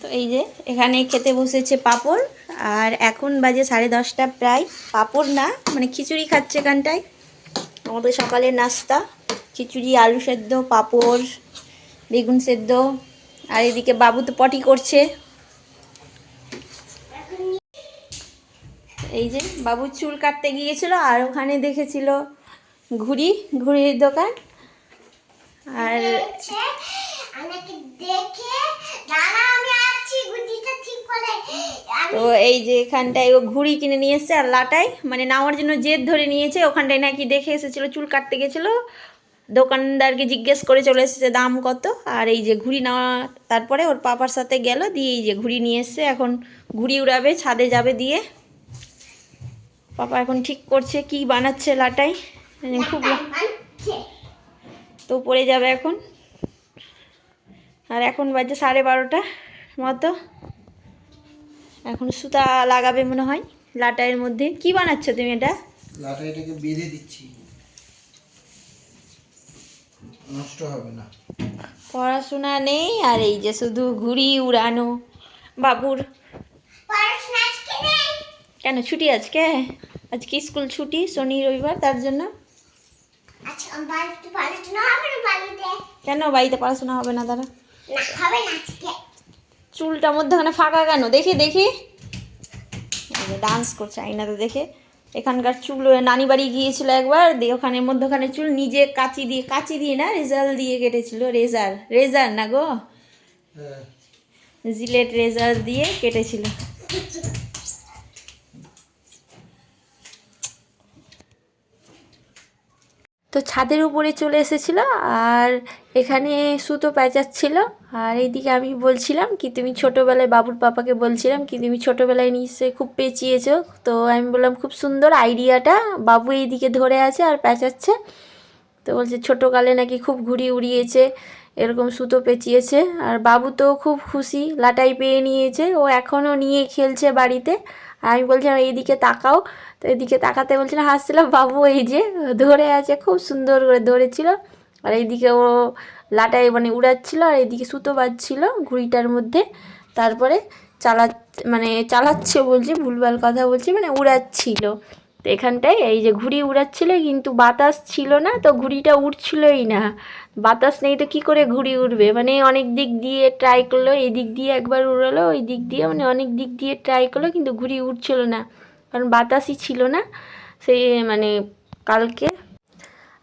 তো এই যে এখানে খেতে বসেছে পাঁপড়, আর এখন বাজে 10:30 প্রায়। পাঁপড় না, মানে খিচুড়ি খাচ্ছে এখানটায়। আমাদের সকালের নাস্তা খিচুড়ি, আলু সেদ্ধ, পাঁপড়, বেগুন সেদ্ধ। আর এদিকে বাবু তো পটি করছে। এই যে বাবু চুল কাটতে গিয়েছিল, আর ওখানে দেখেছিল ঘুড়ির দোকান। আর তো এই যে এখানটায় ও ঘুড়ি কিনে নিয়ে এসছে, আর লাটাই মানে নেওয়ার জন্য জেদ ধরে নিয়েছে। ওখানটায় নাকি দেখে এসেছিল, চুল কাটতে গেছিলো, দোকানদারকে জিজ্ঞেস করে চলে এসেছে দাম কত। আর এই যে ঘুড়ি নেওয়া, তারপরে ওর পাপার সাথে গেল, দিয়ে এই যে ঘুড়ি নিয়ে এসছে। এখন ঘুড়ি উড়াবে, ছাদে যাবে দিয়ে। পাপা এখন ঠিক করছে কি বানাচ্ছে লাটাই, খুব তো পড়ে যাবে এখন। আর এখন বাজে 12:30 মতো। এখন সুতা লাগাবে মনে হয় লাটাইয়ের মধ্যে। কি বানাচ্ছ তুমি? এটা লাটাইটাকে বেঁধে দিচ্ছি, নষ্ট হবে না। পড়াশোনা নেই, আর এই যে শুধু ঘুড়ি উড়ানো। বাবুর কেন ছুটি আজকে? আজকে স্কুল ছুটি, শনি রবিবার, তার জন্য। কেন বাড়িতে পড়াশোনা হবে না? তারা চুলটা মধ্যখানে ফাঁকা কেন? দেখি দেখি, ডান্স করছে আইনাতে দেখে। এখানকার চুল নানি বাড়ি গিয়েছিল একবার, দিয়ে ওখানে মধ্যখানে চুল নিজে কাঁচি দিয়ে না, রেজার দিয়ে কেটেছিল। রেজার না গো, জিলেট রেজার দিয়ে কেটেছিল। তো ছাদের উপরে চলে এসেছিলো, আর এখানে সুতো প্যাঁচাচ্ছিল। আর এইদিকে আমি বলছিলাম কি, তুমি ছোটোবেলায় বাবুর পাপাকে বলছিলাম কি তুমি ছোটোবেলায় নিশ্চয়ই খুব পেঁচিয়েছো। তো আমি বললাম খুব সুন্দর আইডিয়াটা। বাবু এইদিকে ধরে আছে আর প্যাঁচাচ্ছে। তো বলছে ছোটোকালে নাকি খুব ঘুড়ি উড়িয়েছে, এরকম সুতো পেঁচিয়েছে। আর বাবু তো খুব খুশি, লাটাই পেয়ে নিয়েছে, ও এখনও নিয়ে খেলছে বাড়িতে। আর আমি বলছিলাম এইদিকে তাকাও, তো এদিকে তাকাতে বলছিলাম, হাসছিলাম। বাবু এই যে ধরে আছে, খুব সুন্দর করে ধরেছিল। আর এইদিকে ও লাটাই মানে উড়াচ্ছিল, আর এইদিকে সুতো বাজছিল ঘুড়িটার মধ্যে। তারপরে চালাচ্ছে বলছি, ভুলভাল কথা বলছি, মানে উড়াচ্ছিল। তো এখানটায় এই যে ঘুড়ি উড়াচ্ছিল, কিন্তু বাতাস ছিল না, তো ঘুড়িটা উঠছিলই না। বাতাস নেই তো কী করে ঘুড়ি উঠবে? মানে অনেক দিক দিয়ে ট্রাই করলো, এই দিক দিয়ে একবার উড়ালো, ওই দিক দিয়ে, মানে অনেক দিক দিয়ে ট্রাই করলো, কিন্তু ঘুড়ি উঠছিল না, কারণ বাতাসই ছিল না সেই মানে কালকে।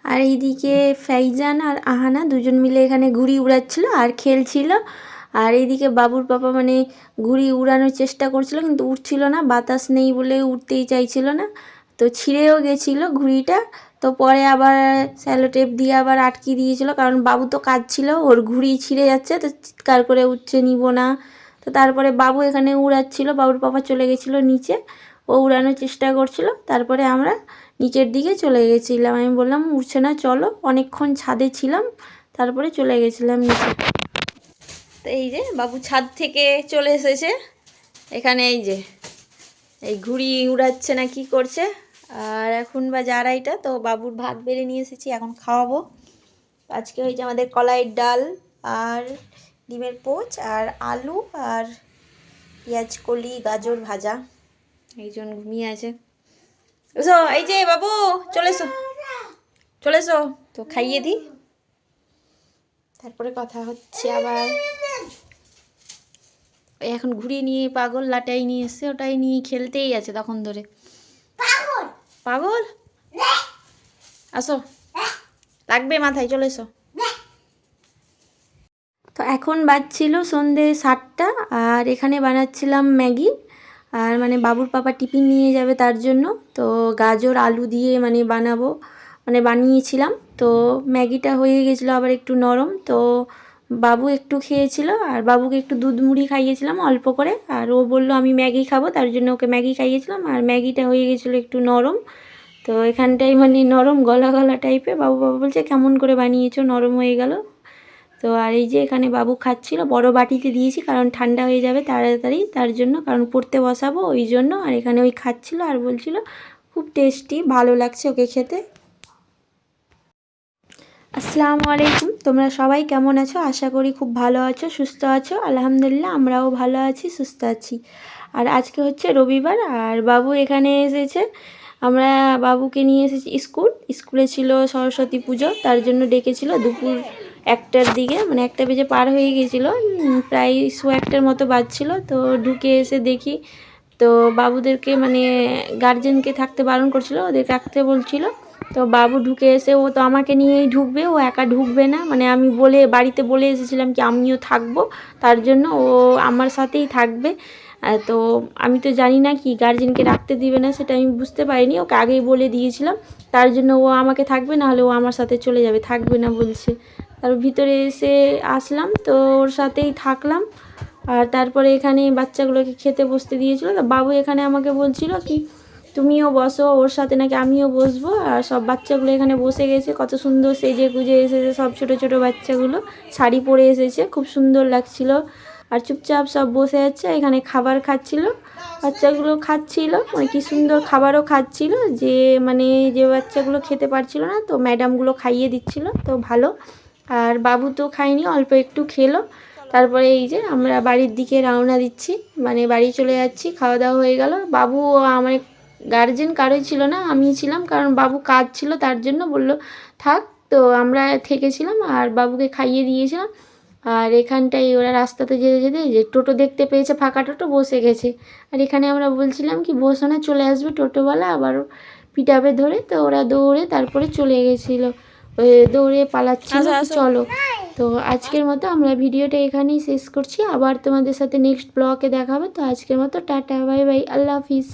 আর এইদিকে ফাইজান আর আহানা দুজন মিলে এখানে ঘুড়ি উড়াচ্ছিল আর খেলছিল। আর এইদিকে বাবুর পাপা মানে ঘুড়ি উড়ানোর চেষ্টা করছিল, কিন্তু উঠছিল না, বাতাস নেই বলে উঠতেই চাইছিল না। তো ছিঁড়েও গেছিলো ঘুড়িটা। তো পরে আবার স্যালো টেপ দিয়ে আবার আটকে দিয়েছিল, কারণ বাবু তো কাঁদছিল, ওর ঘুড়ি ছিঁড়ে যাচ্ছে, তো চিৎকার করে উঠছে নিব না। তো তারপরে বাবু এখানে উড়াচ্ছিল, বাবুর পাপা চলে গেছিলো নিচে, ও উড়ানোর চেষ্টা করছিল। তারপরে আমরা নিচের দিকে চলে গেছিলাম। আমি বললাম উঠছে না, চলো। অনেকক্ষণ ছাদে ছিলাম, তারপরে চলে গেছিলাম নিচে। তো এই যে বাবু ছাদ থেকে চলে এসেছে এখানে, এই যে এই ঘুড়ি উড়াচ্ছে না কি করছে। আর এখন বাজে 2:30, তো বাবুর ভাত বেড়ে নিয়ে এসেছি, এখন খাওয়াবো। আজকে হয়েছে আমাদের কলাইয়ের ডাল আর ডিমের পোচ আর আলু আর পেঁয়াজ কলি গাজর ভাজা। এইজন ঘুমিয়ে আছে। এসো, এই যে বাবু চলে এসো, তো খাইয়ে দিই, তারপরে কথা হচ্ছে আবার। এখন ঘুড়ি নিয়ে পাগল, লাটাই নিয়ে এসছে, ওটাই নিয়ে খেলতেই আছে তখন ধরে। পাগল আসো, লাগবে মাথায়, চলে এসো। তো এখন বাজছিল সন্ধে 7টা, আর এখানে বানাচ্ছিলাম ম্যাগি। আর মানে বাবুর পাপা টিফিন নিয়ে যাবে তার জন্য, তো গাজর আলু দিয়ে মানে বানাবো, মানে বানিয়েছিলাম। তো ম্যাগিটা হয়ে গেছিলো আবার একটু নরম, তো বাবু একটু খেয়েছিল, আর বাবুকে একটু দুধ মুড়ি খাইয়েছিলাম অল্প করে। আর ও বললো আমি ম্যাগি খাবো, তার জন্য ওকে ম্যাগি খাইয়েছিলাম। আর ম্যাগিটা হয়ে গেছিলো একটু নরম, তো এখানটাই মানে নরম গলা গলা টাইপের। বাবু বলছে কেমন করে বানিয়েছো, নরম হয়ে গেল। তো আর এই যে এখানে বাবু খাচ্ছিল, বড় বাটিতে দিয়েছি কারণ ঠান্ডা হয়ে যাবে তাড়াতাড়ি, তার জন্য, কারণ পড়তে বসাবো ওই জন্য। আর এখানে ওই খাচ্ছিল আর বলছিল খুব টেস্টি, ভালো লাগছে ওকে খেতে। আসসালামু আলাইকুম। তোমরা সবাই কেমন আছো? আশা করি খুব ভালো আছো, সুস্থ আছো। আলহামদুলিল্লাহ আমরাও ভালো আছি, সুস্থ আছি। আর আজকে হচ্ছে রবিবার, আর বাবু এখানে এসেছে। আমরা বাবুকে নিয়ে এসেছি স্কুলে ছিল সরস্বতী পুজো, তার জন্য ডেকেছিল দুপুর 1টার দিকে, মানে 1টা বেজে পার হয়ে গিয়েছিলো, প্রায় 1টার মতো বাজছিল। তো ঢুকে এসে দেখি তো বাবুদেরকে মানে গার্জেনকে থাকতে বারণ করছিল, ওদের রাখতে বলছিল। তো বাবু ঢুকে এসে ও তো আমাকে নিয়েই ঢুকবে, ও একা ঢুকবে না, মানে আমি বাড়িতে বলে এসেছিলাম কি আমিও থাকবো, তার জন্য ও আমার সাথেই থাকবে। তো আমি তো জানি না কি গার্জেনকে রাখতে দিবে না, সেটা আমি বুঝতে পারিনি, ওকে আগেই বলে দিয়েছিলাম। তার জন্য ও আমাকে থাকবে, না হলে ও আমার সাথে চলে যাবে, থাকবে না বলছে। তার ভিতরে এসে আসলাম, তো ওর সাথেই থাকলাম। আর তারপরে এখানে বাচ্চাগুলোকে খেতে বসতে দিয়েছিল, তো বাবু এখানে আমাকে বলছিল কি তুমিও বসো, ওর সাথে নাকি আমিও বসবো। আর সব বাচ্চাগুলো এখানে বসে গেছে, কত সুন্দর সেজে গুজে এসেছে, সব ছোটো ছোটো বাচ্চাগুলো শাড়ি পরে এসেছে, খুব সুন্দর লাগছিল। আর চুপচাপ সব বসে আছে, এখানে খাবার খাচ্ছিল, বাচ্চাগুলো খাচ্ছিল, মানে কি সুন্দর খাবারও খাচ্ছিল, যে বাচ্চাগুলো খেতে পারছিল না তো ম্যাডামগুলো খাইয়ে দিচ্ছিল, তো ভালো। আর বাবু তো খায়নি, অল্প একটু খেলো। তারপরে এই যে আমরা বাড়ির দিকে রওনা দিচ্ছি, মানে বাড়ি চলে যাচ্ছি, খাওয়া দাওয়া হয়ে গেল। বাবু আমার গার্জেন কারোই ছিল না, আমিই ছিলাম, কারণ বাবু কাজ ছিল, তার জন্য বললো থাক। তো আমরা থেকেছিলাম আর বাবুকে খাইয়ে দিয়েছিলাম। আর এখানটায় ওরা রাস্তাতে যেতে যেতে যে টোটো দেখতে পেয়েছে, ফাঁকা টোটো, বসে গেছে। আর এখানে আমরা বলছিলাম কি বসো না, চলে আসবে টোটোওয়ালা, আবার পিটাবে ধরে, তো ওরা দৌড়ে তারপরে চলে গেছিলো, দৌড়ে পালাচ্ছিল, চলো। তো আজকের মতো আমরা ভিডিওটা এখানেই শেষ করছি, আবার তোমাদের সাথে নেক্সট ব্লগে দেখা হবে। তো আজকের মতো টাটা, বাই বাই, আল্লাহ হাফিজ।